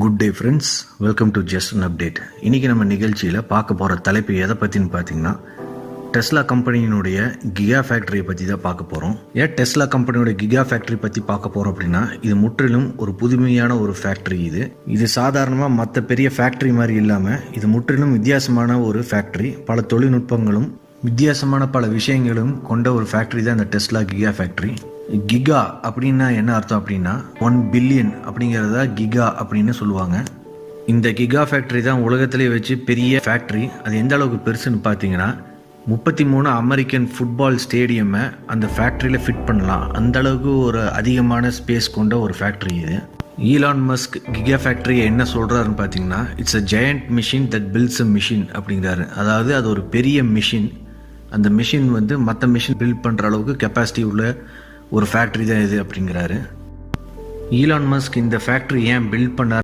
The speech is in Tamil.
Good day friends, welcome to just an update. இன்றைக்கி நம்ம நிகழ்ச்சியில் பார்க்க போகிற தலைப்பு எதை பற்றின்னு பார்த்தீங்கன்னா, டெஸ்லா கம்பெனியினுடைய கிகா ஃபேக்ட்ரியை பற்றி தான் பார்க்க போகிறோம். ஏன் டெஸ்லா கம்பெனியோட கிகா ஃபேக்ட்ரி பற்றி பார்க்க போகிறோம் அப்படின்னா, இது முற்றிலும் ஒரு புதுமையான ஒரு ஃபேக்ட்ரி. இது சாதாரணமாக மற்ற பெரிய ஃபேக்ட்ரி மாதிரி இல்லாமல் இது முற்றிலும் வித்தியாசமான ஒரு ஃபேக்ட்ரி. பல தொழில்நுட்பங்களும் வித்தியாசமான பல விஷயங்களும் கொண்ட ஒரு ஃபேக்ட்ரி தான் இந்த டெஸ்லா கிகா ஃபேக்ட்ரி. கிகா அப்படின்னா என்ன அர்த்தம் அப்படின்னா 1 பில்லியன் அப்படிங்கிறத கிகா அப்படின்னு சொல்லுவாங்க. இந்த கிகா ஃபேக்ட்ரி தான் உலகத்திலே வச்சு பெரிய ஃபேக்ட்ரி. அது எந்த அளவுக்கு பெருசுன்னு பார்த்தீங்கன்னா 33 அமெரிக்கன் ஃபுட்பால் ஸ்டேடியமை அந்த ஃபேக்ட்ரியில் ஃபிட் பண்ணலாம். அந்த அளவுக்கு ஒரு அதிகமான ஸ்பேஸ் கொண்ட ஒரு ஃபேக்ட்ரி இது. ஈலான் மஸ்க் கிகா ஃபேக்ட்ரியை என்ன சொல்கிறாருன்னு பார்த்தீங்கன்னா, it's a giant machine that builds a machine அப்படிங்கிறாரு. அதாவது அது ஒரு பெரிய மிஷின். அந்த மிஷின் மற்ற மிஷின் பில்ட் பண்ணுற அளவுக்கு கெப்பாசிட்டி உள்ள ஒரு ஃபேக்ட்ரி தான் இது அப்படிங்கிறாரு. ஈலான் மஸ்க் இந்த ஃபேக்ட்ரி ஏன் பில்ட் பண்ணார்